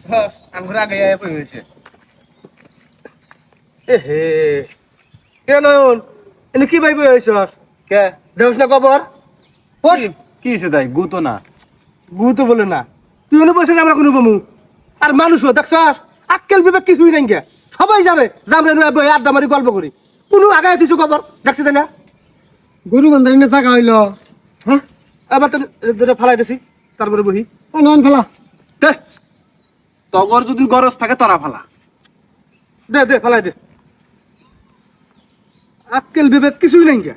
দেখছস আমগুলো আগে পড়ে হয়েছে। এহে কেন এনে কি ভাইবে হয়েছস? কে দেখছ না খবর? কি হয়েছে তাই গুতো না গু তো বলে না, তুই অনু বসে আমরা কোনো বমু আর মানুষও দেখছস আক্কেল বিবেক কিছুই নাই গে। সবাই জানে যে আমরা নয় বই আড্ডা মারি গল্প করি, কোনো আগায় তুই খবর দেখছিস তাই না? গরু বান্ধারি না জায়গা হইল। হ্যাঁ এবার তো দুটো ফালাই দিছি, তারপরে বহি নন ফেলা। দে তগর যদি গরজ থাকে তোরা ফালা। দে দে ফালাই দে, আক্কেল বিবেক কিছুই নাই গে।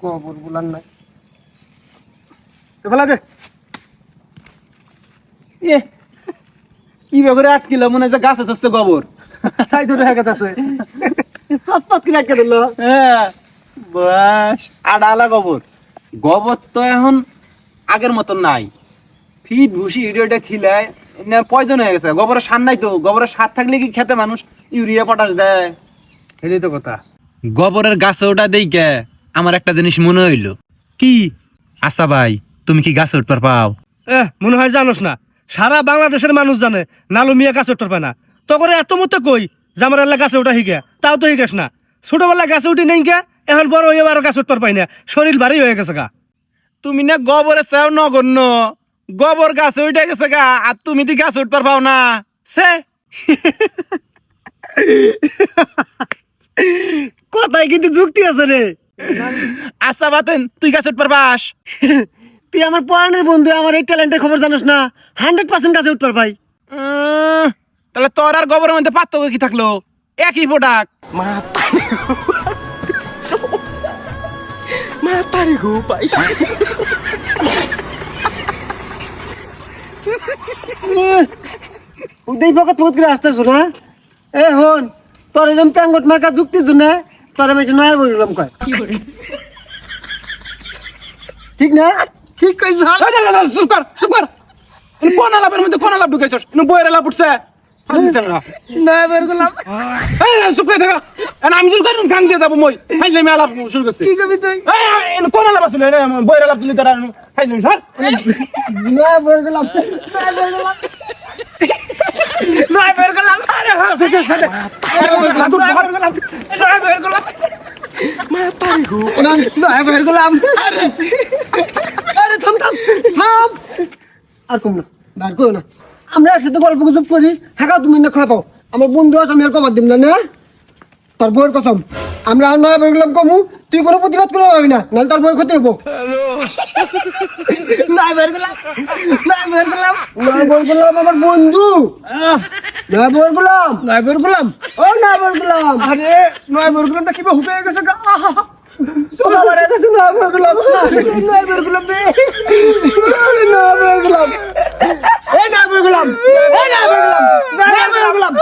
গোবর বুলান নাই। ফালাই দে। এ কি ব্যাপারে আটকিল মনে হয় গাছ আছে গোবর। তাই তো দেখা গেছে চটপট কি রাখতে দিল। হ্যাঁ বাস আডালা গোবর। গোবর তো এখন আগের মতন নাই, ফিট ভুসি ইডিওটা খিলায় পয়জন হয়ে গেছে। গোবরের সার নাই তো, গোবরের সার থাকলে কি খেতে মানুষ ইউরিয়া পটাশ দেয়? এটাই তো কথা। গোবরের গাছে ওটা দেইকে আমার একটা জিনিস মনে হইলো। কি? আচ্ছা ভাই, তুমি কি গাছে উঠবার পাও? মনে হয় জানোস না, সারা বাংলাদেশের মানুষ জানে নালু মিয়া গাছে উঠতে পারে না। তো করে এত মতো কই যে আমার এলাকা গাছে উঠা শিখে, তাও তো শিখাস না। ছোটবেলা গাছে উঠি নেই কে, এখন বড় হয়ে আরো গাছ উঠতে পাই না, শরীর ভারী হয়ে গেছে গা। তুমি না গোবরে চাও নগণ্য, গোবর গাছে উঠে গেছে গা, আর তুমি দি গাছে উঠবার পাও না সে। কথাই কিন্তু যুক্তি আছে রে। আচ্ছা বাতেন, তুই গাছে উঠবার পাস? তুই আমার পড়ানোর বন্ধু, আমার এই ট্যালেন্টের খবর জানোস না? 100% কাছে উঠবার ভাই। তাহলে তোর আর গোবরের মধ্যে পার্থক্য কি থাকলো? একই প্রোডাক্ট। উদয় পকেট বহুত করে আসতেছ না। এ হন তোর এরকম প্যাঙ্গট মার্কা যুক্তি শুনে তোর আমি নয়ার বললাম কয় ঠিক না? ঠিক কইছ। চুপ কর চুপ কর। কোন আলাপের মধ্যে কোন আলাপ ঢুকাইছস? বইয়ের আলাপ উঠছে। না বের করলাম। চুপ করে থাকা। আমি চুল কাটুন খান দিয়ে যাবো মই ফাইলে আলাপ শুরু করছি। কি কবি তুই? কোন আলাপ আসলে বইয়ের আলাপ দিলি তোরা ফাইলে সর। নয়া বল গেলাম নয় বের করলাম। আরে হ্যাঁ ঠিক আছে। নয় বের করলাম। নয় বের করলাম। আরে থাম থাম থাম আর কম না বার করো না। আমরা একসাথে গল্প গুজব করি, হ্যাঁ তুমি না খাওয়া পাও। আমার বন্ধু আছে, আমি আর কমার দিব না না তোর বউয়ের কসম। আমরা আর নয়া বের গেলাম কমু, তুই কোনো প্রতিবাদ করে পাবি না, নাহলে তোর বউয়ের ক্ষতি হবো। নয় বের করলাম। নয় বের করলাম। নয়া বের গেলাম আমার বন্ধু, নয়া বের গেলাম, নয় বের করলাম। ও নয়া বের গেলাম। আরে নয় বের করলাম কিবা হুকে গেছে গা। সোনা মারা গেছে, নয়া বের গেলাম, নয় বের করলাম রে। নয়া বের গেলাম, এই নয় বের করলাম। এই নয় বের করলাম। নয় বের করলাম।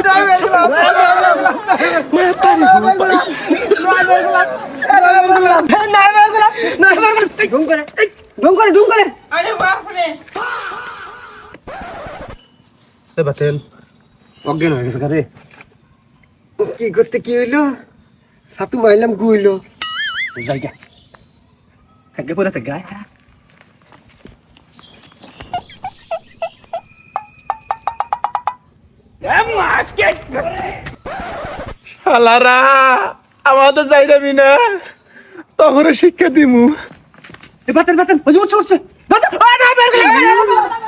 নয় বের করলাম। নয় বের করলাম। ঢুম করে ঢুম করে ঢুম করে। বাতেন অজ্ঞান হয়ে গেছে রে। কি করতে কি হইলো? সাতু মাইলাম কি হইলো? জায়গা থাকে পরে থাকে গায়। শালারা আমাদের যাইরাবি না, তখন শিক্ষা দিমু। বাতেন বাতেন উঠছে উঠছে। বাতেন নয় বের করলাম।